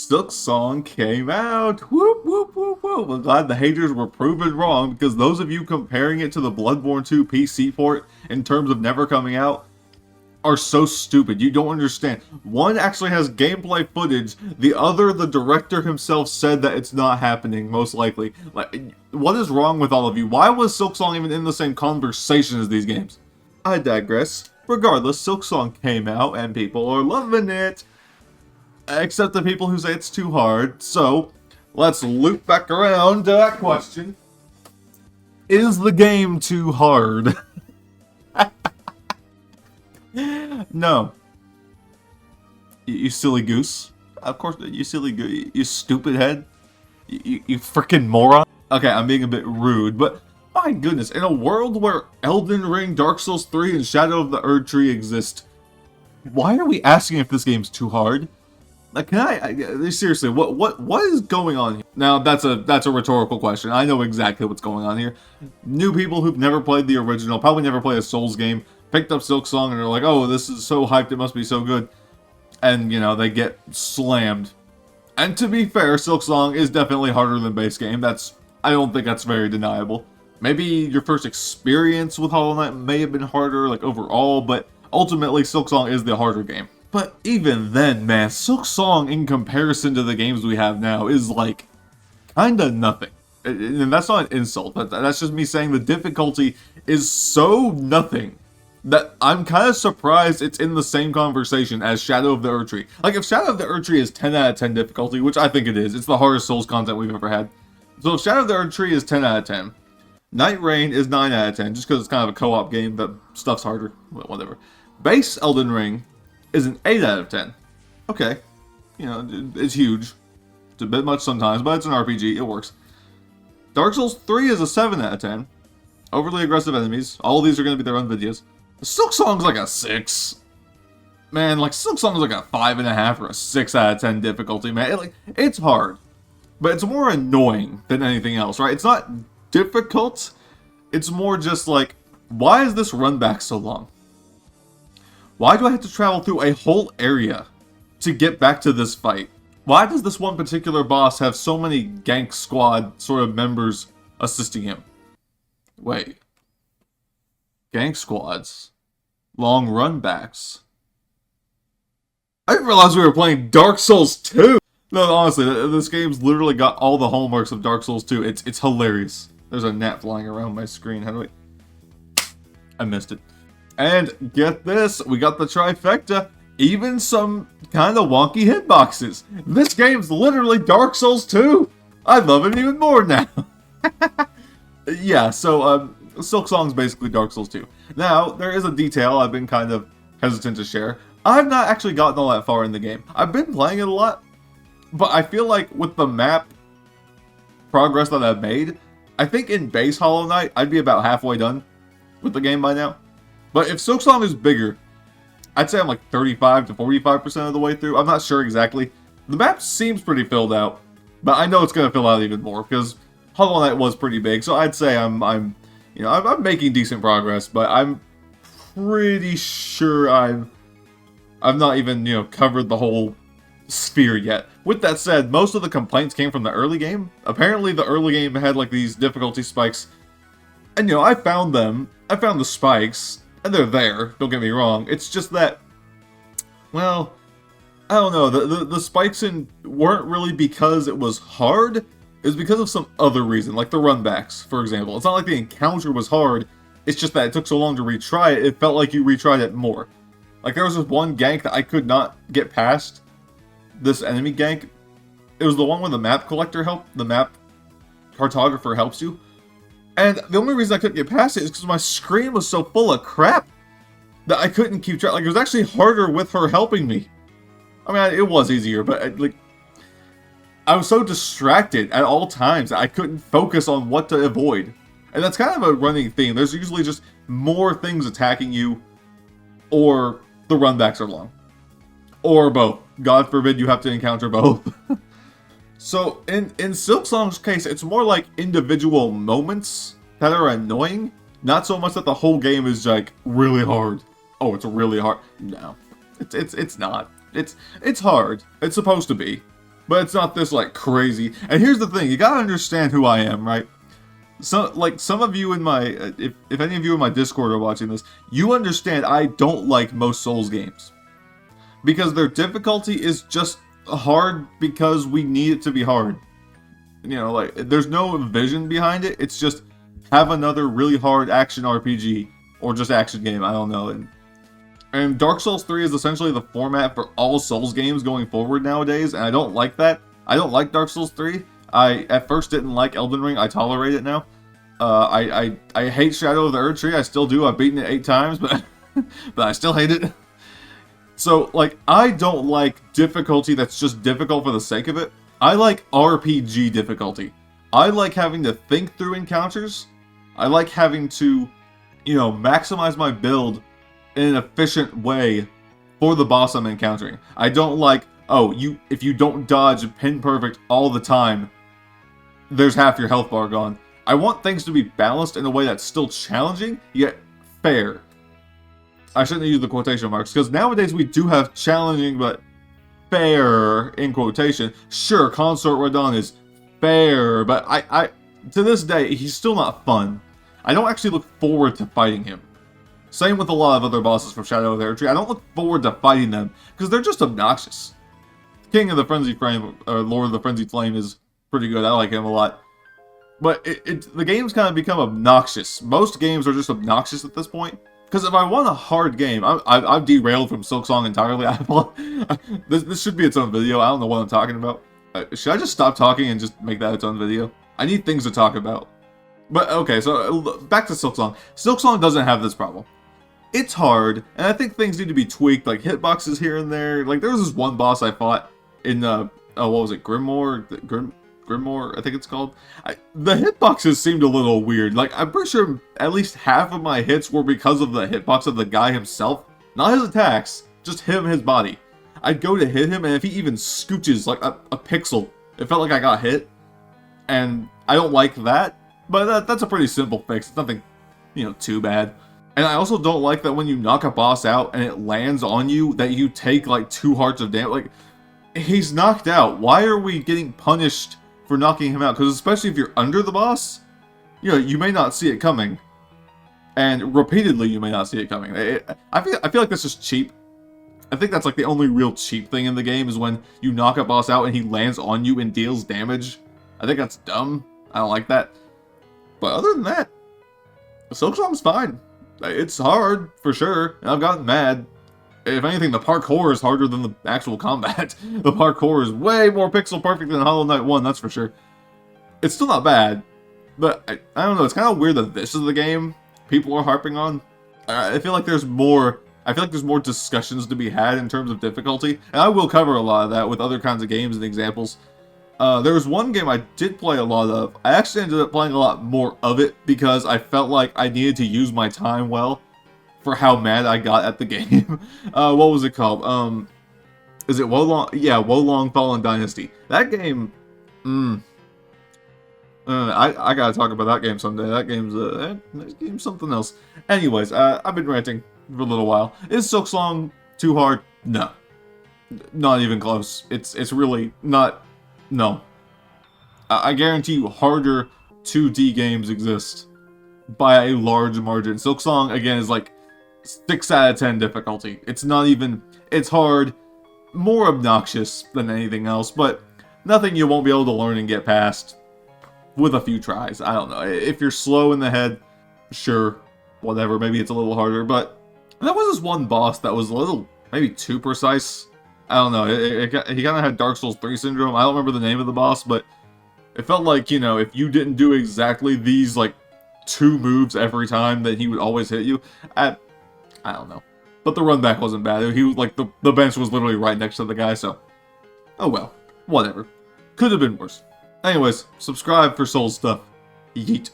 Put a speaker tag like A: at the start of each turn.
A: Silksong came out. Whoop, whoop, whoop, whoop. I'm glad the haters were proven wrong, because those of you comparing it to the Bloodborne 2 PC port in terms of never coming out are so stupid. You don't understand. One actually has gameplay footage. The other, the director himself said that it's not happening, most likely. Like, what is wrong with all of you? Why was Silksong even in the same conversation as these games? I digress. Regardless, Silksong came out and people are loving it. Except the people who say it's too hard. So, let's loop back around to that question. Is the game too hard? No. You silly goose. Of course, you silly goose. You stupid head. You freaking moron. Okay, I'm being a bit rude, but my goodness, in a world where Elden Ring, Dark Souls 3, and Shadow of the Erdtree exist, why are we asking if this game's too hard? Like, can I seriously, what is going on here? Now, that's a rhetorical question. I know exactly what's going on here. New people who've never played the original, probably never played a Souls game, picked up Silksong and they're like, oh, this is so hyped, it must be so good. And, you know, they get slammed. And to be fair, Silksong is definitely harder than base game. I don't think that's very deniable. Maybe your first experience with Hollow Knight may have been harder, like, overall, but ultimately, Silksong is the harder game. But even then, man, Silksong in comparison to the games we have now is, like, kinda nothing. And that's not an insult, but that's just me saying the difficulty is so nothing that I'm kind of surprised it's in the same conversation as Shadow of the Erdtree. Like, if Shadow of the Erdtree is 10 out of 10 difficulty, which I think it is, it's the hardest Souls content we've ever had. So if Shadow of the Erdtree is 10 out of 10, Night Rain is 9 out of 10, just because it's kind of a co-op game, that stuff's harder, whatever. Base Elden Ring is an 8 out of 10. Okay, you know, it's huge. It's a bit much sometimes, but it's an RPG, it works. Dark Souls 3 is a 7 out of 10. Overly aggressive enemies. All of these are going to be their own videos. Silksong's like a 6. Man, like, Silksong's like a 5.5 or a 6 out of 10 difficulty, man. It's hard. But it's more annoying than anything else, right? It's not difficult. It's more just like, why is this run back so long? Why do I have to travel through a whole area to get back to this fight? Why does this one particular boss have so many gank squad sort of members assisting him? Wait. Gank squads? Long run backs? I didn't realize we were playing Dark Souls 2! No, honestly, this game's literally got all the hallmarks of Dark Souls 2. It's hilarious. There's a gnat flying around my screen. How do I missed it. And get this, we got the trifecta, even some kind of wonky hitboxes. This game's literally Dark Souls 2. I love it even more now. Yeah, so Silksong's basically Dark Souls 2. Now, there is a detail I've been kind of hesitant to share. I've not actually gotten all that far in the game. I've been playing it a lot, but I feel like with the map progress that I've made, I think in base Hollow Knight, I'd be about halfway done with the game by now. But if Silksong is bigger, I'd say I'm like 35 to 45% of the way through. I'm not sure exactly. The map seems pretty filled out, but I know it's going to fill out even more because Hollow Knight was pretty big. So I'd say I'm making decent progress, but I'm pretty sure I've not even, covered the whole sphere yet. With that said, most of the complaints came from the early game. Apparently the early game had like these difficulty spikes, and I found them. I found the spikes. And they're there, don't get me wrong. It's just that, well, I don't know. The spikes weren't really because it was hard. It was because of some other reason, like the runbacks, for example. It's not like the encounter was hard. It's just that it took so long to retry it, it felt like you retried it more. Like, there was this one gank that I could not get past. This enemy gank. It was the one where the map collector helped, the map cartographer helps you. And the only reason I couldn't get past it is because my screen was so full of crap that I couldn't keep track. Like, it was actually harder with her helping me. I mean, it was easier, but I was so distracted at all times that I couldn't focus on what to avoid. And that's kind of a running theme. There's usually just more things attacking you, or the runbacks are long. Or both. God forbid you have to encounter both. So, in Silksong's case, it's more like individual moments that are annoying. Not so much that the whole game is, like, really hard. Oh, it's really hard. No. It's not. It's hard. It's supposed to be. but it's not this, like, crazy. And here's the thing, you gotta understand who I am, right? So, like, some of you in my, if any of you in my Discord are watching this, you understand I don't like most Souls games. Because their difficulty is just hard because we need it to be hard. You know, like, there's no vision behind it, it's just have another really hard action RPG, or just action game, I don't know. And Dark Souls 3 is essentially the format for all Souls games going forward nowadays, and I don't like that. I don't like Dark Souls 3. I, at first, didn't like Elden Ring. I tolerate it now. I hate Shadow of the Erdtree. I still do. I've beaten it 8 times, but but I still hate it. So, like, I don't like difficulty that's just difficult for the sake of it. I like RPG difficulty. I like having to think through encounters. I like having to, you know, maximize my build in an efficient way for the boss I'm encountering. I don't like, oh, if you don't dodge pin perfect all the time, there's half your health bar gone. I want things to be balanced in a way that's still challenging, yet fair. I shouldn't use the quotation marks, because nowadays we do have challenging, but fair, in quotation. Sure, Consort Radon is fair, but I to this day, he's still not fun. I don't actually look forward to fighting him. Same with a lot of other bosses from Shadow of the Erdtree. I don't look forward to fighting them, because they're just obnoxious. King of the Frenzied Flame, or Lord of the Frenzied Flame, is pretty good. I like him a lot. But the game's kind of become obnoxious. Most games are just obnoxious at this point. Because if I want a hard game, I've derailed from Silksong entirely. This should be its own video. I don't know what I'm talking about. Should I just stop talking and just make that its own video? I need things to talk about. But okay, so back to Silksong. Silksong doesn't have this problem. It's hard, and I think things need to be tweaked, like hitboxes here and there. Like, there was this one boss I fought in, what was it, Grimoire, I think it's called. The hitboxes seemed a little weird. Like, I'm pretty sure at least half of my hits were because of the hitbox of the guy himself. Not his attacks, just him, his body. I'd go to hit him, and if he even scooches like a pixel, it felt like I got hit. And I don't like that, but that's a pretty simple fix. It's nothing, you know, too bad. And I also don't like that when you knock a boss out and it lands on you, that you take like 2 hearts of damage. Like, he's knocked out. Why are we getting punished for knocking him out? Because especially if you're under the boss, you know, you may not see it coming. And repeatedly, you may not see it coming. I feel like that's just cheap. I think that's like the only real cheap thing in the game is when you knock a boss out and he lands on you and deals damage. I think that's dumb. I don't like that. But other than that, Silksong's fine. It's hard, for sure, and I've gotten mad. If anything, the parkour is harder than the actual combat. The parkour is way more pixel perfect than Hollow Knight 1, that's for sure. It's still not bad, but I don't know, it's kind of weird that this is the game people are harping on. I feel like there's more discussions to be had in terms of difficulty, and I will cover a lot of that with other kinds of games and examples. There was one game I did play a lot of. I actually ended up playing a lot more of it because I felt like I needed to use my time well for how mad I got at the game. What was it called? Is it Wolong? Yeah, Wolong Fallen Dynasty. That game, I gotta talk about that game someday. That game's something else. Anyways, I've been ranting for a little while. Is Silksong too hard? No. Not even close. It's really not. No. I guarantee you harder 2D games exist by a large margin. Silksong, again, is like 6 out of 10 difficulty. It's not even... It's hard, more obnoxious than anything else, but nothing you won't be able to learn and get past with a few tries. I don't know. If you're slow in the head, sure, whatever, maybe it's a little harder, but there was this one boss that was a little, maybe too precise. I don't know, he kind of had Dark Souls 3 syndrome. I don't remember the name of the boss, but it felt like, you know, if you didn't do exactly these, like, 2 moves every time, then he would always hit you. I don't know. But the run back wasn't bad. He was, like, the bench was literally right next to the guy, so... Oh well. Whatever. Could have been worse. Anyways, subscribe for Souls stuff. Yeet.